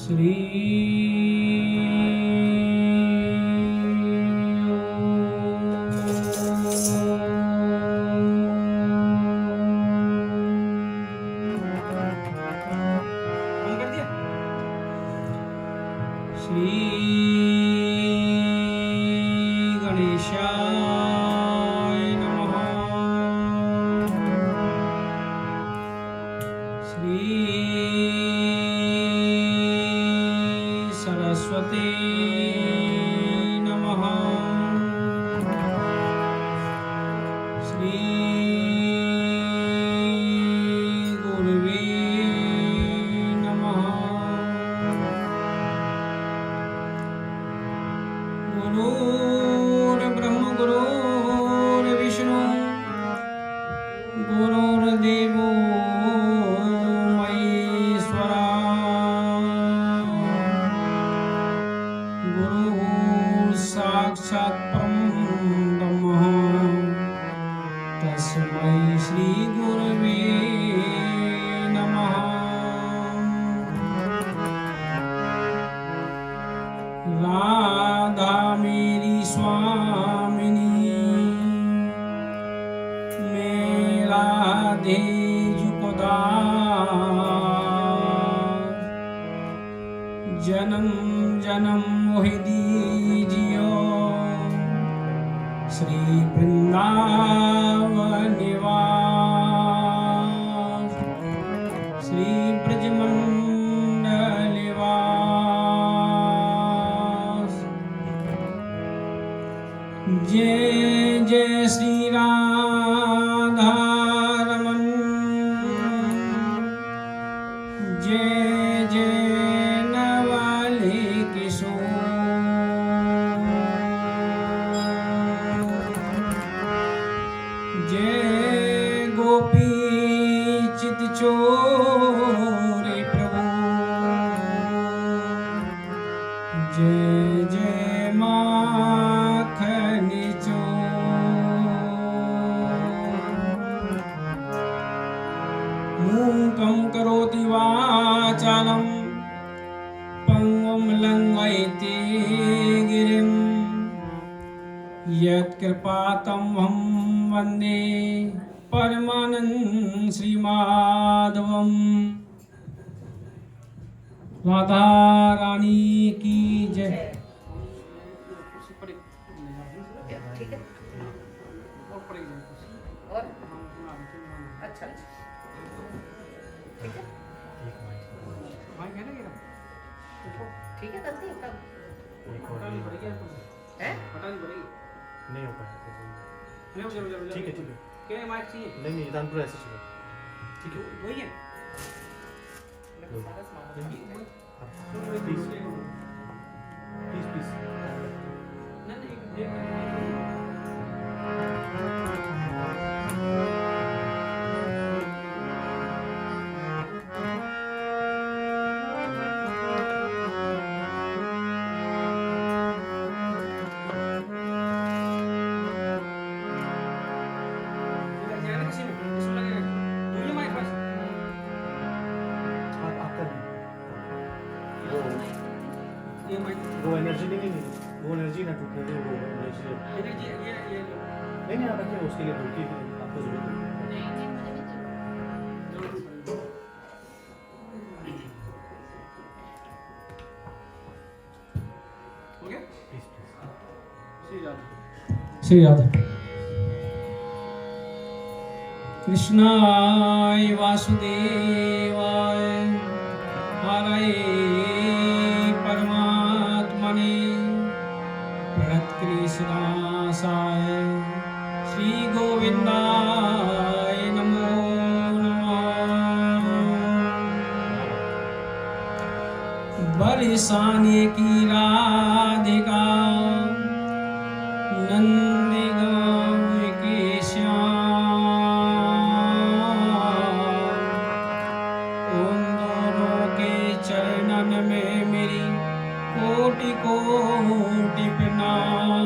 श्री गणेशाय नमः। श्री सरस्वती नमः। श्री गुरुवे नमः। गुरुर्ब्रह्म गुरुर्विष्णु गुरुर्देवो महेश्वरा। गुरुः साक्षात् परं ब्रह्म तस्मै श्री गुरवे नमः। राधा मेरी स्वामिनी मेरा दे जुपदा। जन्म जन्म मोहि दीजियो श्री वृंदावन निवास। श्री ब्रजमंडल निवास। जय जय श्री राधा रमन। जय जय नवाले किशोर। जय गोपी चित चोरे प्रभु। जय जय माखन मूकं करोति वाचालं पंगुं लंघयते गिरिं। यत्कृपातमहं वन्दे परमानंद श्रीमाधवम्। राधा रानी की जय। ठीक है। और अच्छा ठीक है। ठीक है करते हैं कब है? नहीं हो पाएगा। ठीक है ठीक है। क्या माइक चाहिए? नहीं नहीं दानपुर ऐसे चलो। ठीक है वही है। Please please please. वो एनर्जी नहीं वो एनर्जी ना टूटने दे। वो एनर्जी नहीं नहीं आप रखिए उसके लिए ढूंढिए आपको जरूरत है। हो गया? Please please. श्री राधा। श्री राधा। कृष्णाय वासुदेवाय हरये परमात्मने प्रणतकृष्णासाय श्री गोविंदाय नमो नमः। बरसाने की राधिका नंदगांव के श्याम। उन दोनों के चरणन में मेरी कोटि कोटि प्रणाम।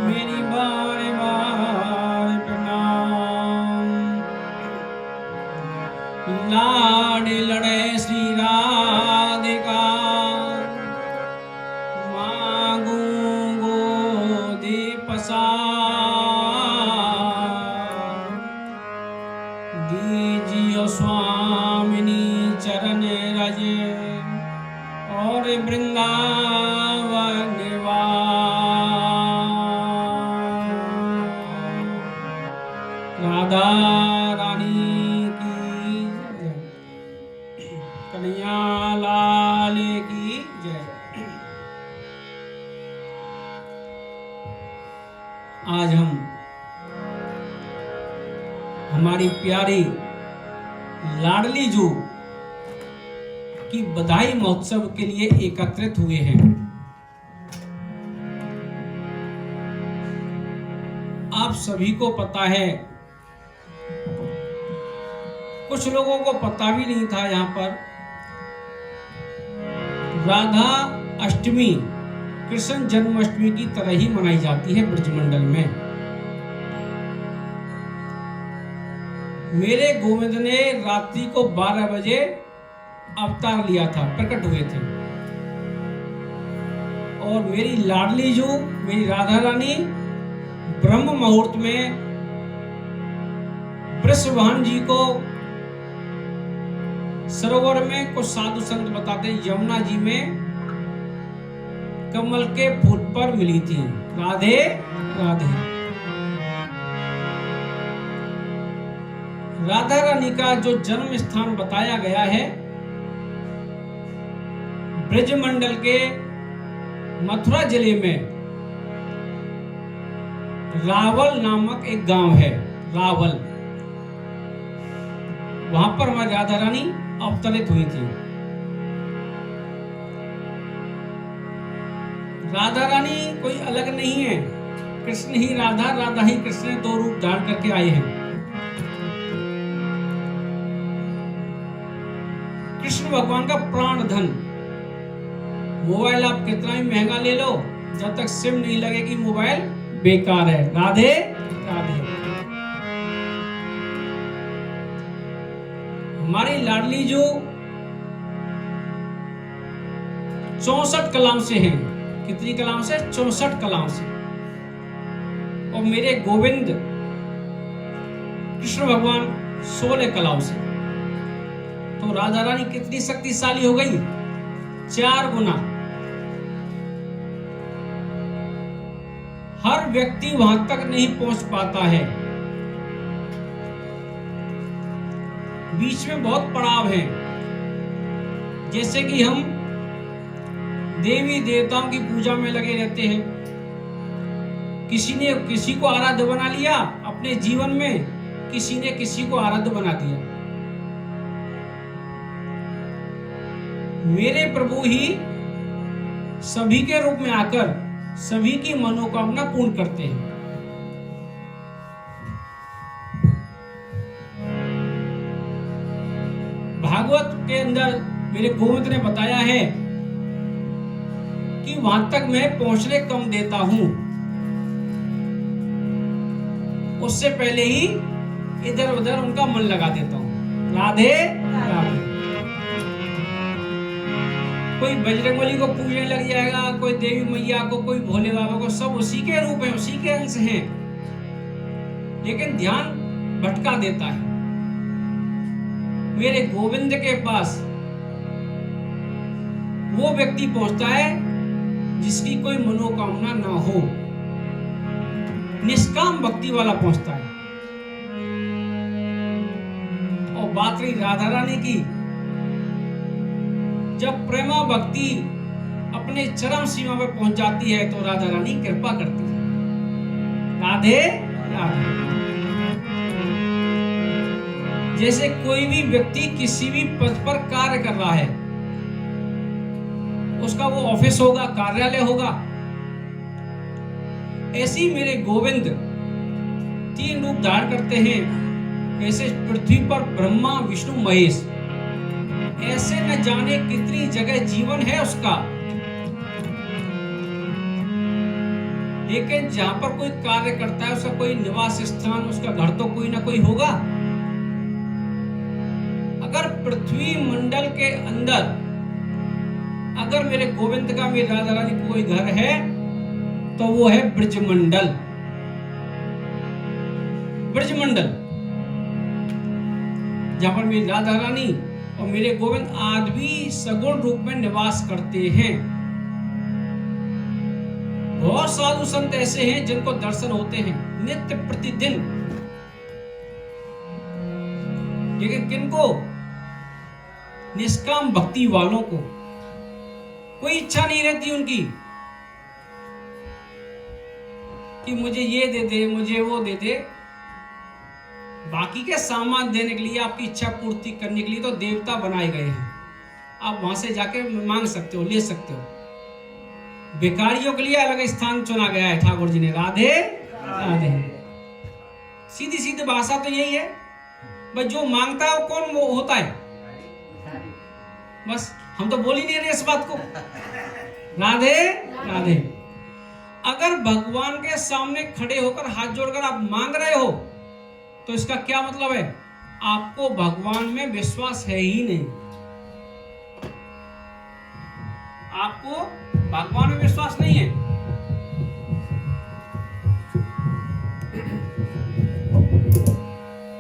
मेरी बार बार प्रणाम। लाड लड़े श्री राधिका, मांगू गोदी पसार, दीजियो स्वामिनी चरण रज और वृंदावन निवास। राधा रानी की जय, कन्हैया लाल की जय। आज हम हमारी प्यारी लाडली जू की बधाई महोत्सव के लिए एकत्रित हुए हैं। आप सभी को पता है, कुछ लोगों को पता भी नहीं था, यहाँ पर राधा अष्टमी कृष्ण जन्माष्टमी की तरह ही मनाई जाती है ब्रजमंडल में। मेरे गोविंद ने रात्रि को 12 बजे अवतार लिया था, प्रकट हुए थे, और मेरी लाडली जो मेरी राधा रानी ब्रह्म मुहूर्त में वृषभान जी को सरोवर में, कुछ साधु संत बताते यमुना जी में कमल के फूल पर मिली थी। राधे राधे। राधा रानी का जो जन्म स्थान बताया गया है, ब्रजमंडल के मथुरा जिले में रावल नामक एक गांव है, रावल। वहां पर हमारी राधा रानी अवतरित हुई थी। राधा रानी कोई अलग नहीं है, कृष्ण ही राधा, राधा ही कृष्ण, दो रूप धारण करके आए हैं। कृष्ण भगवान का प्राण धन। मोबाइल आप कितना भी महंगा ले लो, जब तक सिम नहीं लगेगी मोबाइल बेकार है। राधे राधे। हमारी लाडली जो 64 कलाम से है। कितनी कलाम से? 64 कलाम से। और मेरे गोविंद कृष्ण भगवान 16 कलाम से। तो राधा रानी कितनी शक्तिशाली हो गई? 4 गुना। हर व्यक्ति वहां तक नहीं पहुंच पाता है, बीच में बहुत पड़ाव है। जैसे कि हम देवी देवताओं की पूजा में लगे रहते हैं, किसी ने किसी को आराध्य बना लिया अपने जीवन में, किसी ने किसी को आराध्य बना दिया। मेरे प्रभु ही सभी के रूप में आकर सभी की मनोकामना पूर्ण करते हैं। भागवत के अंदर मेरे गोविंद ने बताया है कि वहां तक मैं पहुंचने कम देता हूं, उससे पहले ही इधर उधर उनका मन लगा देता हूं। राधे राधे। कोई बजरंगबली को पूजने लग जाएगा, कोई देवी मैया को, कोई भोले बाबा को, सब उसी के रूप हैं, उसी के अंश हैं, लेकिन ध्यान भटका देता है। मेरे गोविंद के पास वो व्यक्ति पहुंचता है जिसकी कोई मनोकामना ना हो, निष्काम भक्ति वाला पहुंचता है। और बात रही राधा रानी की, जब प्रेमा भक्ति अपने चरम सीमा पर पहुंच जाती है तो राधा रानी कृपा करती है। राधे राधे। जैसे कोई भी व्यक्ति किसी भी पद पर कार्य कर रहा है, उसका वो ऑफिस होगा, कार्यालय होगा, ऐसे ही मेरे गोविंद 3 रूप धारण करते हैं। ऐसे पृथ्वी पर ब्रह्मा विष्णु महेश, ऐसे न जाने कितनी जगह जीवन है उसका, लेकिन जहां पर कोई कार्य करता है उसका कोई निवास स्थान, उसका घर तो कोई ना कोई होगा। अगर पृथ्वी मंडल के अंदर अगर मेरे गोविंद का, मेरे राधा रानी का कोई घर है तो वो है ब्रजमंडल। ब्रजमंडल जहां पर मेरी राधा रानी और मेरे गोविंद आदि सगुण रूप में निवास करते हैं। बहुत साधु संत ऐसे हैं जिनको दर्शन होते हैं नित्य प्रतिदिन, लेकिन किनको? निष्काम भक्ति वालों को कोई इच्छा नहीं रहती उनकी कि मुझे ये दे दे, मुझे वो दे दे। बाकी के सामान देने के लिए, आपकी इच्छा पूर्ति करने के लिए तो देवता बनाए गए हैं, आप वहां से जाके मांग सकते हो, ले सकते हो। भिखारियों के लिए अलग स्थान चुना गया है ठाकुर जी ने। राधे राधे। सीधी सीधी भाषा तो यही है, बस जो मांगता है वो कौन वो होता है? बस हम तो बोल ही नहीं रहे इस बात को। राधे राधे। अगर भगवान के सामने खड़े होकर हाथ जोड़कर आप मांग रहे हो तो इसका क्या मतलब है? आपको भगवान में विश्वास है ही नहीं, आपको भगवान में विश्वास नहीं है।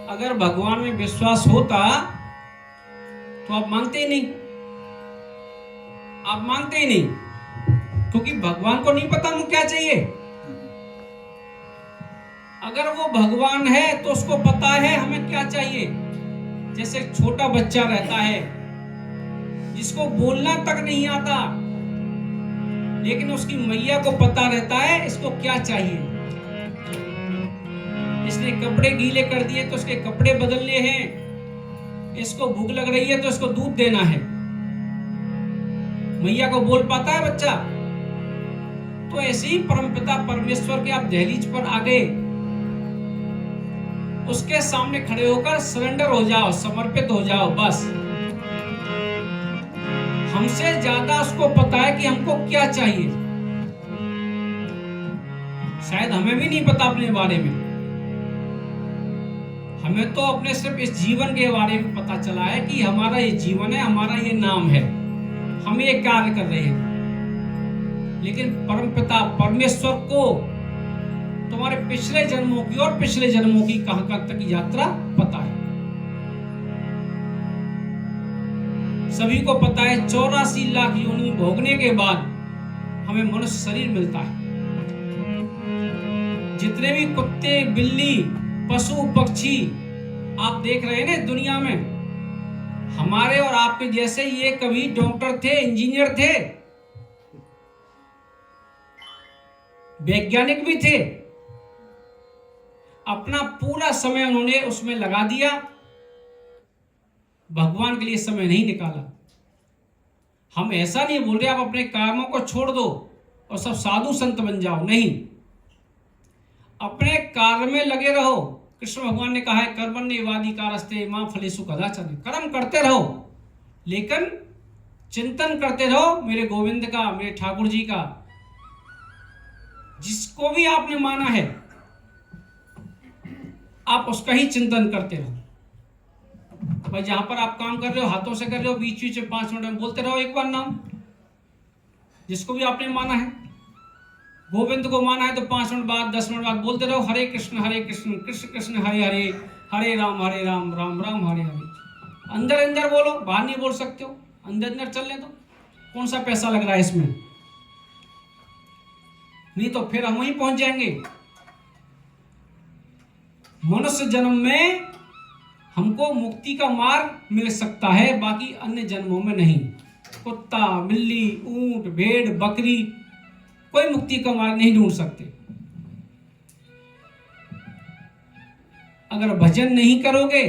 अगर भगवान में विश्वास होता तो आप मांगते ही नहीं, आप मांगते ही नहीं, क्योंकि भगवान को नहीं पता हमको क्या चाहिए। अगर वो भगवान है तो उसको पता है हमें क्या चाहिए। जैसे एक छोटा बच्चा रहता है जिसको बोलना तक नहीं आता, लेकिन उसकी मैया को पता रहता है इसको क्या चाहिए। इसने कपड़े गीले कर दिए तो उसके कपड़े बदलने हैं, इसको भूख लग रही है तो इसको दूध देना है। मैया को बोल पाता है बच्चा? तो ऐसे ही परमपिता परमेश्वर के आप दहलीज पर आ गए, उसके सामने खड़े होकर सरेंडर हो जाओ, समर्पित हो जाओ। बस हमसे ज्यादा उसको पता है कि हमको क्या चाहिए। शायद हमें भी नहीं पता अपने बारे में, हमें तो अपने सिर्फ इस जीवन के बारे में पता चला है कि हमारा ये जीवन है, हमारा ये नाम है, हम ये कार्य कर रहे हैं। लेकिन परमपिता परमेश्वर को तुम्हारे पिछले जन्मों की और पिछले जन्मों की कहां कहां तक की यात्रा पता है। सभी को पता है 84 लाख योनि भोगने के बाद हमें मनुष्य शरीर मिलता है। जितने भी कुत्ते, बिल्ली, पशु, पक्षी आप देख रहे हैं ना दुनिया में, हमारे और आपके जैसे ये कभी डॉक्टर थे, इंजीनियर थे, वैज्ञानिक भी थे। अपना पूरा समय उन्होंने उसमें लगा दिया, भगवान के लिए समय नहीं निकाला। हम ऐसा नहीं बोल रहे आप अपने कामों को छोड़ दो और सब साधु संत बन जाओ, नहीं, अपने कार्य में लगे रहो। कृष्ण भगवान ने कहा है कर्मण्येवाधिकारस्ते मां फलेषु कदाचन। कर्म करते रहो, लेकिन चिंतन करते रहो मेरे गोविंद का, मेरे ठाकुर जी का। जिसको भी आपने माना है आप उसका ही चिंतन करते रहो। भाई जहां पर आप काम कर रहे हो, हाथों से कर रहे हो, बीच बीच में 5 मिनट में बोलते रहो एक बार नाम, जिसको भी आपने माना है। गोविंद को माना है तो 5 मिनट बाद, 10 मिनट बाद बोलते रहो हरे कृष्ण कृष्ण कृष्ण हरे हरे, हरे राम राम राम हरे हरे। अंदर अंदर बोलो, बाहर नहीं बोल सकते हो, अंदर अंदर चलने दो। कौन सा पैसा लग रहा है इसमें? नहीं तो फिर हम वहीं पहुंच जाएंगे। मनुष्य जन्म में हमको मुक्ति का मार्ग मिल सकता है, बाकी अन्य जन्मों में नहीं। कुत्ता, बिल्ली, ऊंट, भेड़, बकरी कोई मुक्ति का मार्ग नहीं ढूंढ सकते। अगर भजन नहीं करोगे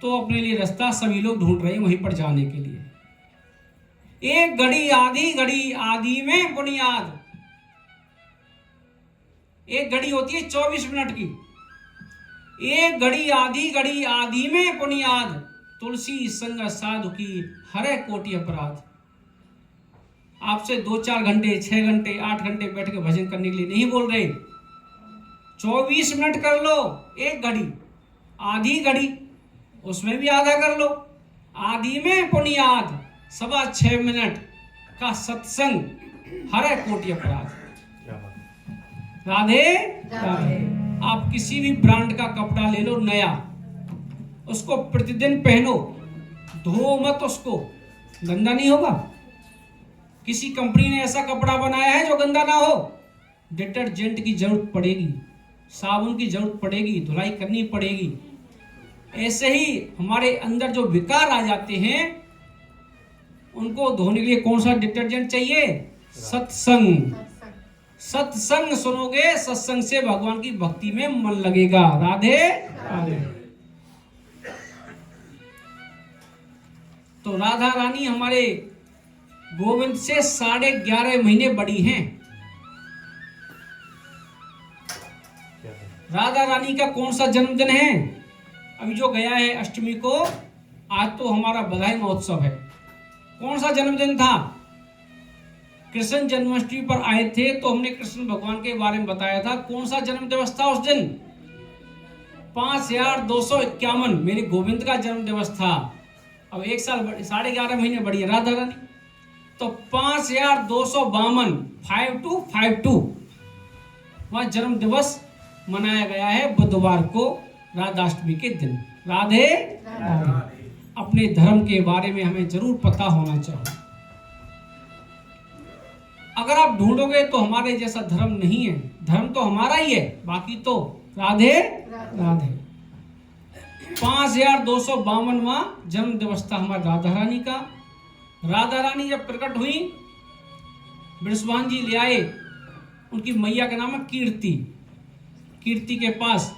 तो अपने लिए रास्ता सभी लोग ढूंढ रहे हैं वहीं पर जाने के लिए। एक घड़ी आधी में बुनियाद। एक घड़ी होती है 24 मिनट की, एक घड़ी आधी में बुनियाद। तुलसी संग साधु की हरे कोटि अपराध। आपसे 2-4 घंटे, 6 घंटे, 8 घंटे बैठ के भजन करने के लिए नहीं बोल रहे। 24 मिनट कर लो, एक घड़ी, आधी घड़ी, उसमें भी आधा कर लो। आदि में पुनियाद 6.25 मिनट का सत्संग हरे कोटि अपराध। क्या बात। राधे राधे। आप किसी भी ब्रांड का कपड़ा ले लो नया, उसको प्रतिदिन पहनो, धो मत उसको, गंदा नहीं होगा। किसी कंपनी ने ऐसा कपड़ा बनाया है जो गंदा ना हो। डिटर्जेंट की जरूरत पड़ेगी, साबुन की जरूरत पड़ेगी, धुलाई करनी पड़ेगी। ऐसे ही हमारे अंदर जो विकार आ जाते हैं उनको धोने के लिए कौन सा डिटर्जेंट चाहिए? सत्संग। सत्संग सुनोगे, सत्संग से भगवान की भक्ति में मन लगेगा। राधे राधे। तो राधा रानी हमारे गोविंद से 11.5 महीने बड़ी हैं। राधा रानी का कौन सा जन्मदिन है? अभी जो गया है अष्टमी को, आज तो हमारा बधाई महोत्सव है। कौन सा जन्मदिन था? कृष्ण जन्माष्टमी पर आए थे तो हमने कृष्ण भगवान के बारे में बताया था। कौन सा जन्म दिवस था उस दिन? 5251 मेरे गोविंद का जन्म दिवस था। अब 1 साल 11.5 महीने बड़ी है राधा रानी, तो 5252 5252 वहां जन्म दिवस मनाया गया है बुधवार को, राधाष्टमी के दिन। राधे राधे। अपने धर्म के बारे में हमें जरूर पता होना चाहिए। अगर आप ढूंढोगे तो हमारे जैसा धर्म नहीं है, धर्म तो हमारा ही है, बाकी तो राधे राधे। 5252वां जन्म दिवस था हमारे राधा रानी का। राधा रानी जब प्रकट हुई, वृषभान जी ले आए, उनकी मैया का नाम है कीर्ति। कीर्ति के पास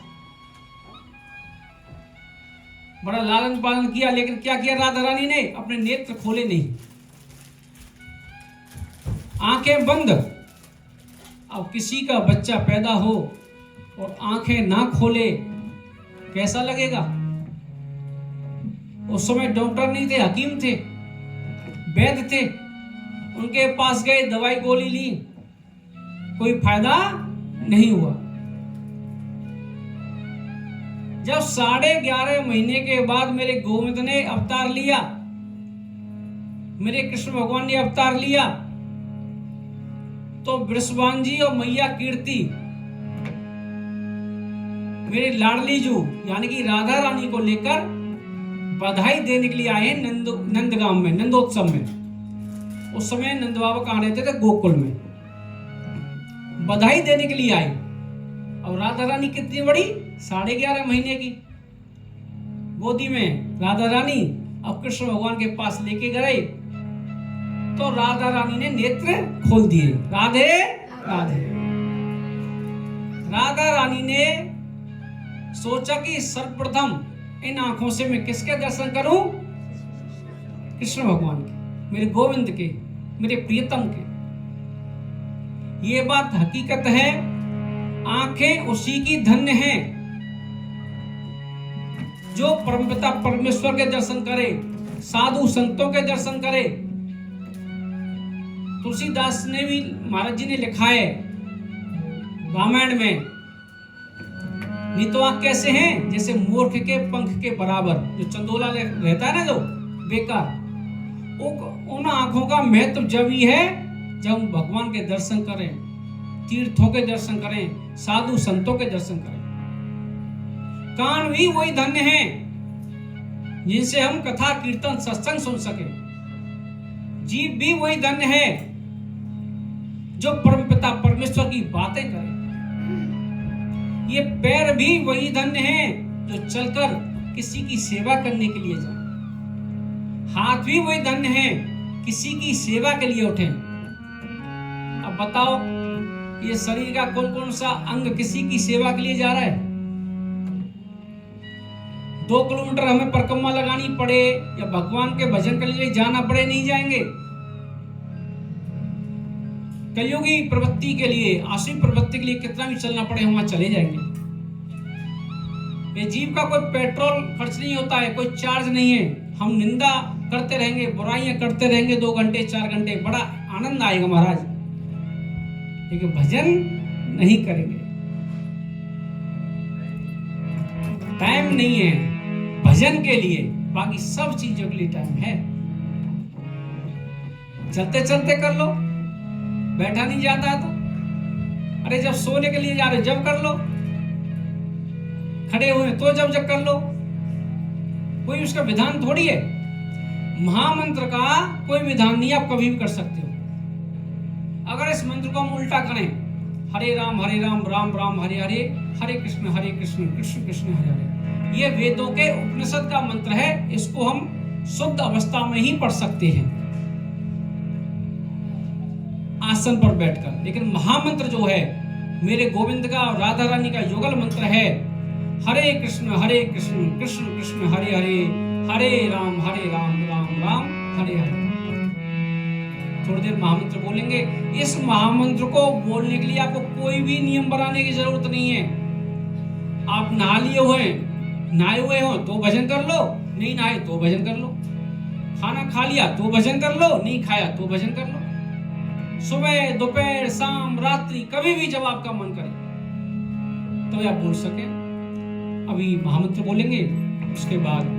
बड़ा लालन पालन किया, लेकिन क्या किया राधा रानी ने? अपने नेत्र खोले नहीं, आंखें बंद। अब किसी का बच्चा पैदा हो और आंखें ना खोले, कैसा लगेगा? उस समय डॉक्टर नहीं थे, हकीम थे, वैद्य थे। उनके पास गए, दवाई गोली ली, कोई फायदा नहीं हुआ। जब 11.5 महीने के बाद मेरे गोविंद ने अवतार लिया, मेरे कृष्ण भगवान ने अवतार लिया, तो वृषभान जी और मैया कीर्ति मेरे लाडली जू यानी कि राधा रानी को लेकर बधाई देने के लिए आए हैं नंदगांव में, नंदोत्सव में। उस समय नंद बाबा कहाँ रहते थे? गोकुल में। बधाई देने के लिए आए। और राधा रानी कितनी बड़ी? 11.5 महीने की। गोदी में राधा रानी अब कृष्ण भगवान के पास लेके गए तो राधा रानी ने नेत्र खोल दिए। राधे राधे। राधा रानी ने सोचा कि सर्वप्रथम इन आंखों से मैं किसके दर्शन करूं? कृष्ण भगवान के, मेरे गोविंद के, मेरे प्रियतम के। ये बात हकीकत है। आंखें उसी की धन्य हैं जो परमपिता परमेश्वर के दर्शन करे, साधु संतों के दर्शन करे। तुलसीदास ने भी, महाराज जी ने लिखा है रामायण में, नितवा कैसे हैं? जैसे मूर्ख के पंख के बराबर। जो चंदोला रहता है ना, जो बेकार, उन आंखों का महत्व जब ही है जब हम भगवान के दर्शन करें, तीर्थों के दर्शन करें, साधु संतों के दर्शन करें। कान भी वही धन्य हैं जिनसे हम कथा कीर्तन सत्संग सुन सके। जीव भी वही धन्य है जो परमपिता परमेश्वर की बातें करे। ये पैर भी वही धन्य हैं जो चलकर किसी की सेवा करने के लिए जाए। हाथ भी वही धन्य हैं किसी की सेवा के लिए उठे। अब बताओ, ये शरीर का कौन कौन सा अंग किसी की सेवा के लिए जा रहा है? 2 किलोमीटर हमें परिक्रमा लगानी पड़े या भगवान के भजन के लिए जाना पड़े, नहीं जाएंगे। कलियुगी प्रवृत्ति के लिए, आसुरी प्रवृत्ति के लिए कितना भी चलना पड़े, वहां चले जाएंगे। ये जीव का कोई पेट्रोल खर्च नहीं होता है, कोई चार्ज नहीं है। हम निंदा करते रहेंगे, बुराइयां करते रहेंगे 2 घंटे 4 घंटे, बड़ा आनंद आएगा महाराज, लेकिन भजन नहीं करेंगे। टाइम नहीं है, भजन के लिए, बाकी सब चीजों के लिए टाइम है। चलते चलते कर लो, बैठा नहीं जाता तो, अरे जब सोने के लिए जा रहे जब कर लो, खड़े हुए तो जब कर लो, कोई उसका विधान थोड़ी है। महामंत्र का कोई विधान नहीं, आप कभी भी कर सकते हो। अगर इस मंत्र को हम उल्टा करें, हरे राम राम राम हरे हरे, हरे कृष्ण कृष्ण कृष्ण हरे हरे, ये वेदों के उपनिषद का मंत्र है। इसको हम शुद्ध अवस्था में ही पढ़ सकते हैं, आसन पर बैठकर। लेकिन महामंत्र जो है मेरे गोविंद का और राधा रानी का युगल मंत्र है, हरे कृष्ण कृष्ण कृष्ण हरे हरे, हरे राम राम राम हरे हरे। थोड़ी देर महामंत्र बोलेंगे। इस महामंत्र को बोलने के लिए आपको कोई भी नियम बनाने की जरूरत नहीं है। आप नहाए हुए हो तो भजन कर लो, नहीं नहाए तो भजन कर लो, खाना खा लिया तो भजन कर लो, नहीं खाया तो भजन कर लो। सुबह दोपहर शाम रात्रि कभी भी जब आपका मन करे तब आप बोल सके। अभी महामंत्र बोलेंगे, उसके बाद